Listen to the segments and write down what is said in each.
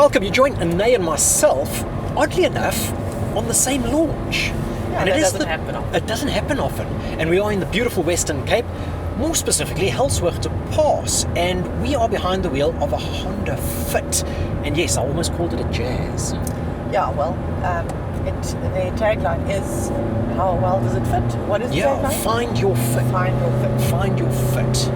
welcome. You joined Ané and myself, oddly enough, on the same launch. Yeah, and it doesn't happen often. It doesn't happen often. And we are in the beautiful Western Cape, more specifically Helsworth Pass, and we are behind the wheel of a Honda Fit. And yes, I almost called it a Jazz. Yeah, well, the tagline is, how well does it fit? What is the tagline? Find your fit. Find your fit. Find your fit.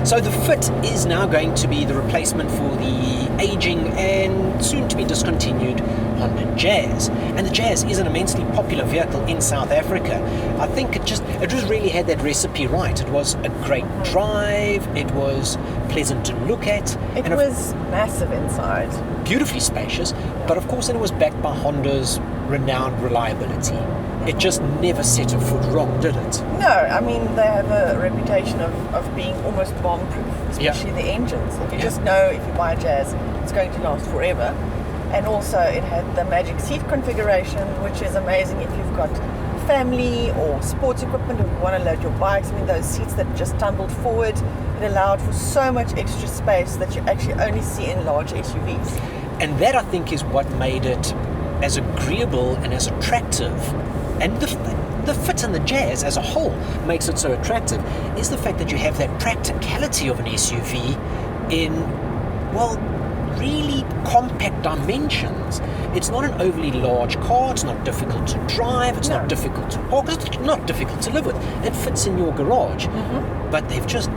So the Fit is now going to be the replacement for the aging and soon to be discontinued Honda Jazz. And the Jazz is an immensely popular vehicle in South Africa. I think it just really had that recipe right. It was a great drive, it was pleasant to look at. It was massive inside. Beautifully spacious, but of course then it was backed by Honda's renowned reliability. It just never set a foot wrong, did it? No, I mean, they have a reputation of being almost bomb-proof, especially the engines. You just know if you buy a Jazz, it's going to last forever. And also it had the magic seat configuration, which is amazing if you've got family or sports equipment or you want to load your bikes. I mean, those seats that just tumbled forward, it allowed for so much extra space that you actually only see in large SUVs. And that, I think, is what made it as agreeable and as attractive. And the Fit and the Jazz as a whole makes it so attractive is the fact that you have that practicality of an SUV in, well, really compact dimensions. It's not an overly large car, it's not difficult to drive, it's not difficult to park, it's not difficult to live with. It fits in your garage. But they've just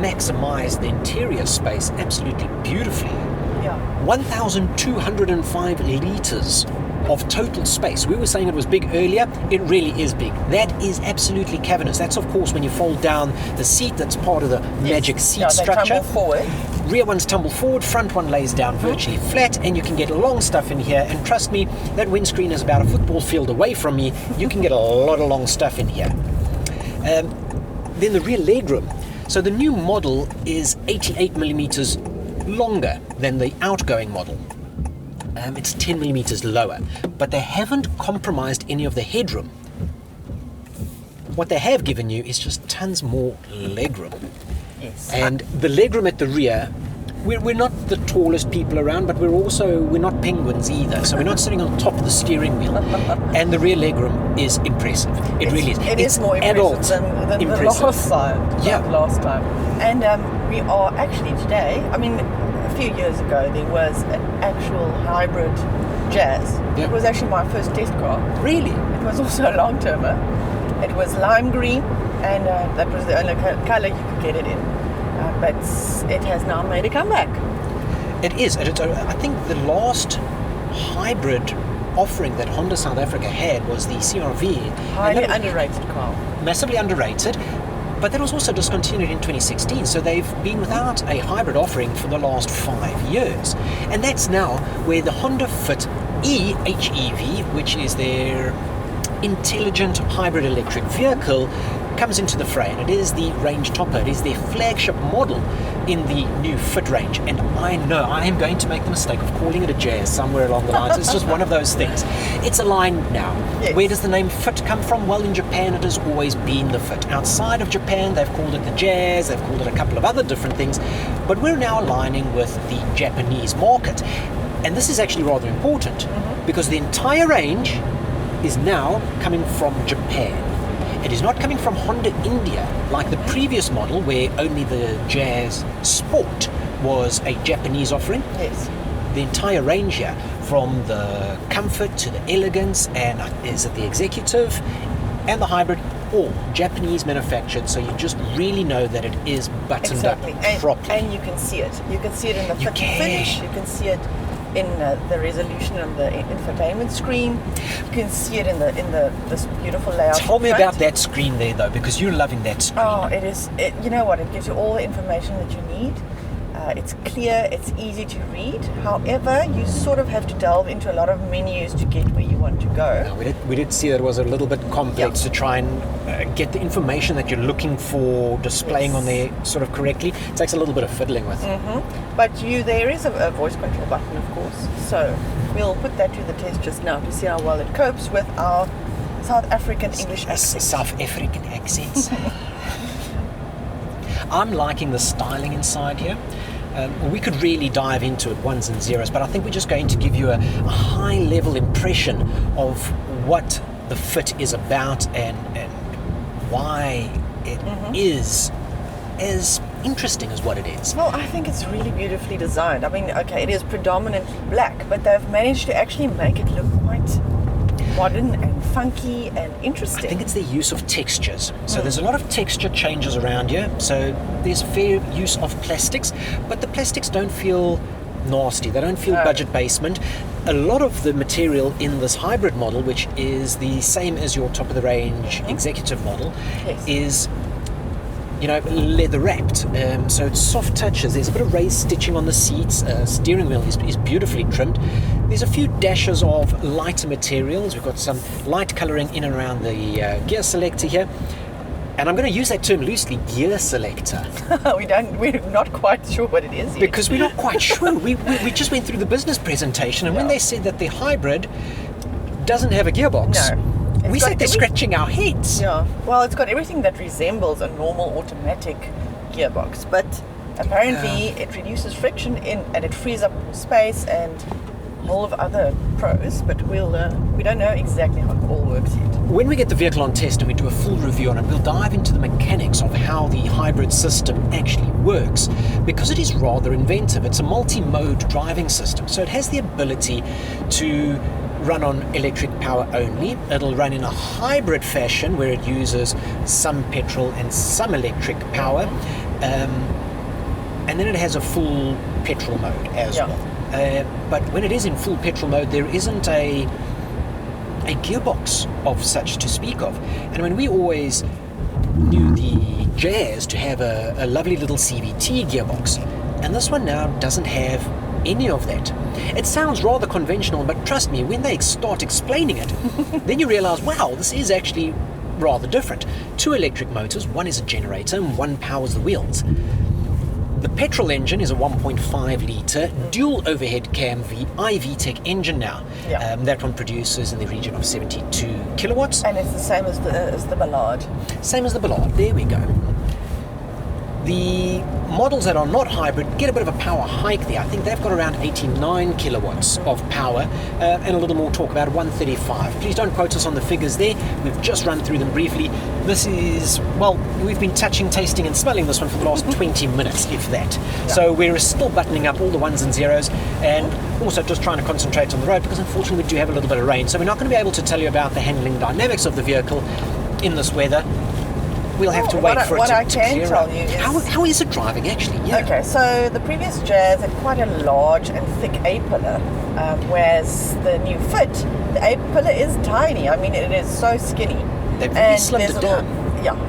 maximized the interior space absolutely beautifully. 1,205 litres of total space. We were saying it was big earlier. It really is big. That is absolutely cavernous. That's, of course, when you fold down the seat. That's part of the magic seat structure. Tumble forward. Rear ones tumble forward, front one lays down virtually flat, and you can get long stuff in here. And trust me, that windscreen is about a football field away from me. You can get a lot of long stuff in here. Then the rear legroom. So the new model is 88 millimeters longer than the outgoing model. It's 10 millimeters lower, but they haven't compromised any of the headroom. What they have given you is just tons more legroom. Yes. And the legroom at the rear, we're not the tallest people around, but we're not penguins either, so we're not sitting on top of the steering wheel. And the rear legroom is impressive. It really is. It's more impressive than the last time. And we are actually today, I mean, a few years ago there was an actual hybrid Jazz. It was actually my first test car. Really? It was also a long-termer. It was lime green, and that was the only color you could get it in. But it has now made a comeback. It is. I think the last hybrid offering that Honda South Africa had was the CR-V. Highly underrated car. Massively underrated. But that was also discontinued in 2016, so they've been without a hybrid offering for the last 5 years. And that's now where the Honda Fit e-HEV, which is their intelligent hybrid electric vehicle, comes into the fray. And it is the range topper. It is their flagship model in the new Fit range. And I know I am going to make the mistake of calling it a Jazz somewhere along the lines. It's just one of those things. It's a line now. Yes. Where does the name Fit come from? Well, in Japan it has always been the Fit. Outside of Japan they've called it the Jazz, they've called it a couple of other different things, but we're now aligning with the Japanese market. And this is actually rather important because the entire range is now coming from Japan. It is not coming from Honda India like the previous model where only the Jazz Sport was a Japanese offering. Yes. The entire range here, from the comfort to the elegance and is it the executive and the hybrid, all Japanese manufactured, so you just really know that it is buttoned up properly. And you can see it. You can see it in the fit and finish. You can see it in the resolution of the infotainment screen. You can see it in this beautiful layout. Tell me about that screen there, though, because you're loving that screen. Oh, it is. You know what? It gives you all the information that you need. It's clear, it's easy to read. However, you sort of have to delve into a lot of menus to get where you want to go. We did see that it was a little bit complex to try and get the information that you're looking for displaying on there sort of correctly. It takes a little bit of fiddling with. But there is a voice control button, of course. So we'll put that to the test just now to see how well it copes with our South African English accent. South African accents. I'm liking the styling inside here. We could really dive into it ones and zeros, but I think we're just going to give you a high-level impression of what the fit is about and why it is as interesting as what it is. Well, I think it's really beautifully designed. I mean, okay, it is predominantly black, but they've managed to actually make it look quite modern and funky and interesting. I think it's the use of textures. So there's a lot of texture changes around here. So there's fair use of plastics, but the plastics don't feel nasty. They don't feel budget basement. A lot of the material in this hybrid model, which is the same as your top of the range executive model, is leather wrapped. So it's soft touches. There's a bit of raised stitching on the seats. Steering wheel is beautifully trimmed. There's a few dashes of lighter materials. We've got some light colouring in and around the gear selector here. And I'm going to use that term loosely, gear selector. We're not quite sure what it is yet. Because we're not quite sure. We just went through the business presentation, and when they said that the hybrid doesn't have a gearbox, we sat there scratching our heads. Yeah, well, it's got everything that resembles a normal automatic gearbox, but apparently it reduces friction and it frees up space and a whole of other pros, but we don't know exactly how it all works yet. When we get the vehicle on test and we do a full review on it, we'll dive into the mechanics of how the hybrid system actually works, because it is rather inventive. It's a multi-mode driving system, so it has the ability to run on electric power only. It'll run in a hybrid fashion where it uses some petrol and some electric power, and then it has a full petrol mode as well. But when it is in full petrol mode, there isn't a gearbox of such to speak of. And when we always knew the Jazz to have a lovely little CVT gearbox, and this one now doesn't have any of that. It sounds rather conventional, but trust me, when they start explaining it, then you realize, wow, this is actually rather different. 2 electric motors, one is a generator and one powers the wheels. The petrol engine is a 1.5 litre dual overhead cam i-VTEC engine now. That one produces in the region of 72 kilowatts. And it's the same as the Ballard. Same as the Ballard, there we go. The models that are not hybrid get a bit of a power hike there. I think they've got around 89 kilowatts of power and a little more talk, about 135. Please don't quote us on the figures there. We've just run through them briefly. This is, well, we've been touching, tasting and smelling this one for the last 20 minutes, if that. So we're still buttoning up all the ones and zeros and also just trying to concentrate on the road, because unfortunately we do have a little bit of rain. So we're not going to be able to tell you about the handling dynamics of the vehicle in this weather. We'll have to wait for it to clear up. What I can tell you is... How is it driving, actually? Okay, so the previous Jazz had quite a large and thick A-pillar, whereas the new Fit, the A-pillar is tiny. I mean, it is so skinny. They've really slimmed it down.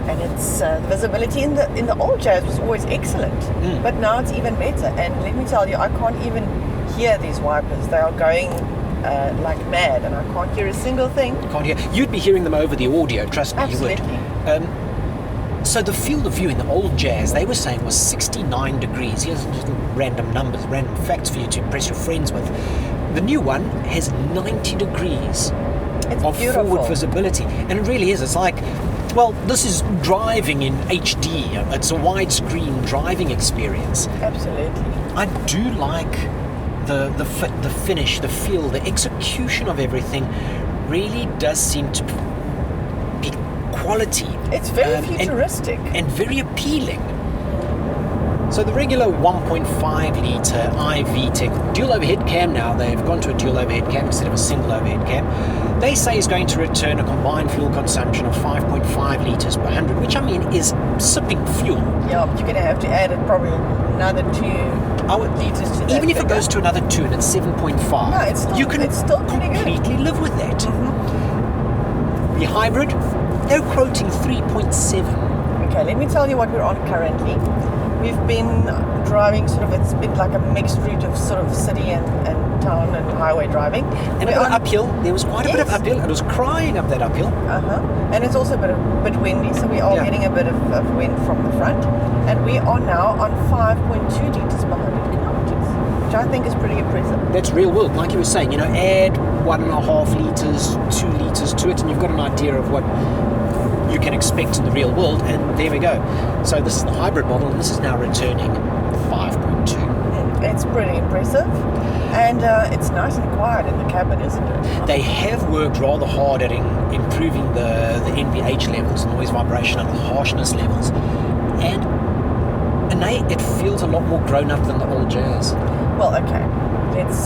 And it's visibility in the old Jazz was always excellent, but now it's even better. And let me tell you, I can't even hear these wipers. They are going like mad, and I can't hear a single thing. Can't hear. You'd be hearing them over the audio, trust me. Absolutely. You would. So the field of view in the old Jazz, they were saying, was 69 degrees. Here's little random numbers, random facts for you to impress your friends with. The new one has 90 degrees of forward visibility. And it really is. It's like, well, this is driving in HD. It's a widescreen driving experience. Absolutely. I do like the fit, the finish, the feel, the execution of everything really does seem to be quality. It's very futuristic and very appealing. So the regular 1.5 litre i-VTEC dual overhead cam, now they've gone to a dual overhead cam instead of a single overhead cam, they say is going to return a combined fuel consumption of 5.5 litres per 100, which I mean is sipping fuel. Yeah, but you're going to have to add it probably another 2 litres to that. Even if it goes to another 2 and it's 7.5, you can completely live with that. The hybrid, they're quoting 3.7. Okay, let me tell you what we're on currently. We've been driving it's been like a mixed route of sort of city and town and highway driving. And a bit uphill. There was quite a bit of uphill. It was crying up that uphill. And it's also a bit windy, so we are getting a bit of wind from the front. And we are now on 5.2 litres per 100 kilometres, which I think is pretty impressive. That's real world. Like you were saying, add 1.5 litres, 2 litres to it, and you've got an idea of what you can expect in the real world, and there we go. So this is the hybrid model, and this is now returning 5.2. pretty impressive. And it's nice and quiet in the cabin, isn't it? They have worked rather hard at improving the NVH levels, noise, vibration, and harshness levels. And it feels a lot more grown up than the old Jazz. Well, okay. Let's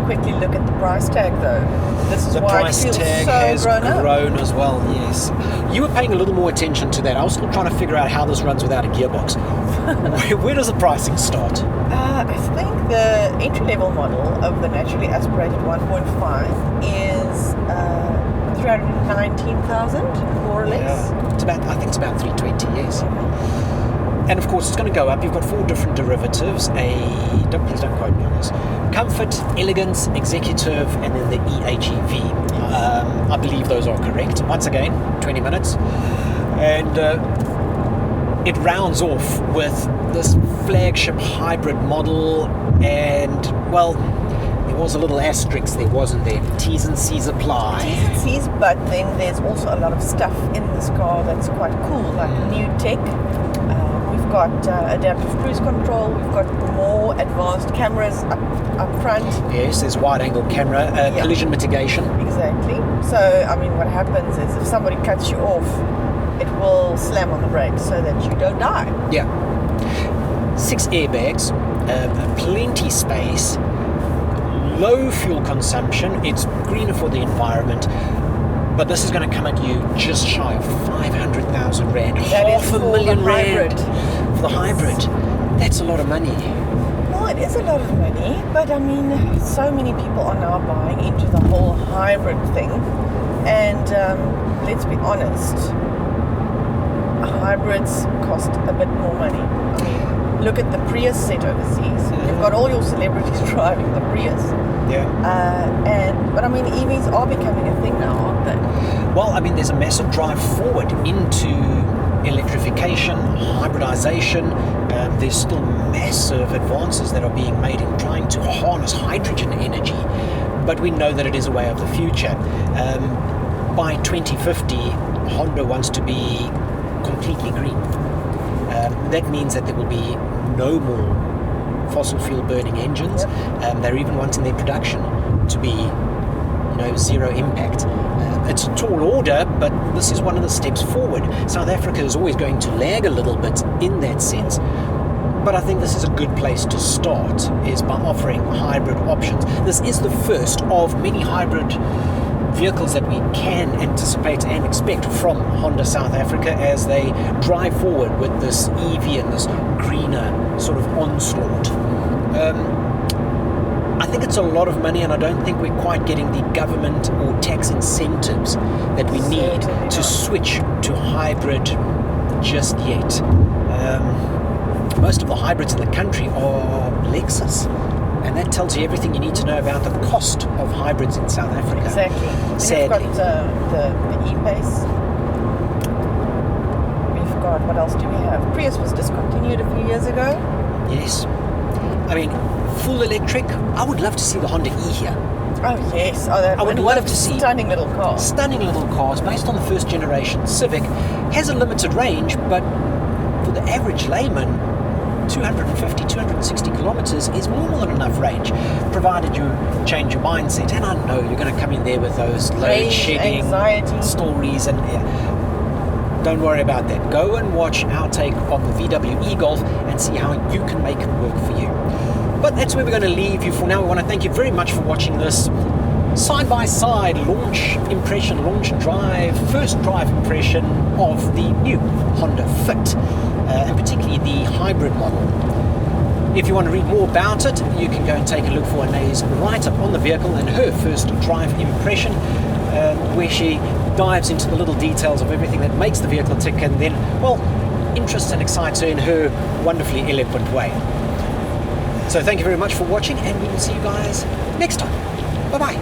quickly look at the price tag, though. This is the why price it feels tag so has grown as well, yes. You were paying a little more attention to that. I was still trying to figure out how this runs without a gearbox. Where does the pricing start? I think the entry-level model of the naturally aspirated 1.5 is 319,000, more or less. Yeah. I think it's about 320, yes. And of course, it's going to go up. You've got 4 different derivatives. Please don't quote me on this. Comfort, elegance, executive, and then the EHEV. I believe those are correct. Once again, 20 minutes. And it rounds off with this flagship hybrid model. And, well, there was a little asterisk there, wasn't there? T's and C's apply. T's and C's, but then there's also a lot of stuff in this car that's quite cool, like new tech. We've got adaptive cruise control. We've got more advanced cameras up front. Yes, there's wide-angle camera, collision mitigation. Exactly. So, I mean, what happens is if somebody cuts you off, it will slam on the brakes so that you don't die. Yeah. 6 airbags, plenty space, low fuel consumption. It's greener for the environment. But this is going to come at you just shy of 500,000 Rand. $500,000 for the hybrid. That's a lot of money. Well, it is a lot of money, but I mean, so many people are now buying into the whole hybrid thing. And let's be honest, hybrids cost a bit more money. I mean, look at the Prius set overseas. You've got all your celebrities driving the Prius. Yeah. But I mean, EVs are becoming a thing now, aren't they? Well, I mean, there's a massive drive forward into electrification, hybridization. There's still massive advances that are being made in trying to harness hydrogen energy, but we know that it is a way of the future. By 2050, Honda wants to be completely green. That means that there will be no more fossil fuel burning engines. Yep. They're even wanting their production to be zero impact. It's a tall order, but this is one of the steps forward. South Africa is always going to lag a little bit in that sense, but I think this is a good place to start, is by offering hybrid options. This is the first of many hybrid vehicles that we can anticipate and expect from Honda South Africa as they drive forward with this EV and this greener sort of onslaught. I think it's a lot of money, and I don't think we're quite getting the government or tax incentives that we need to switch to hybrid just yet. Most of the hybrids in the country are Lexus, and that tells you everything you need to know about the cost of hybrids in South Africa. Exactly. Sadly. We've got the e-Pace. We've got, what else do we have? Prius was discontinued a few years ago. Yes. I mean, full electric, I would love to see the Honda E here. Oh, yes. I would love to see stunning little cars. Stunning little cars based on the first generation Civic. Has a limited range, but for the average layman, 250, 260 kilometers is more than enough range, provided you change your mindset. And I know you're going to come in there with those load shedding anxiety stories, and don't worry about that. Go and watch our take on the VW e-Golf and see how you can make it work for you. But that's where we're going to leave you for now. We want to thank you very much for watching this side-by-side launch impression, launch drive, first drive impression of the new Honda Fit, and particularly the hybrid model. If you want to read more about it, you can go and take a look for Ané's write-up on the vehicle and her first drive impression, where she dives into the little details of everything that makes the vehicle tick, and then, well, interests and excites her in her wonderfully eloquent way. So thank you very much for watching, and we will see you guys next time. Bye-bye.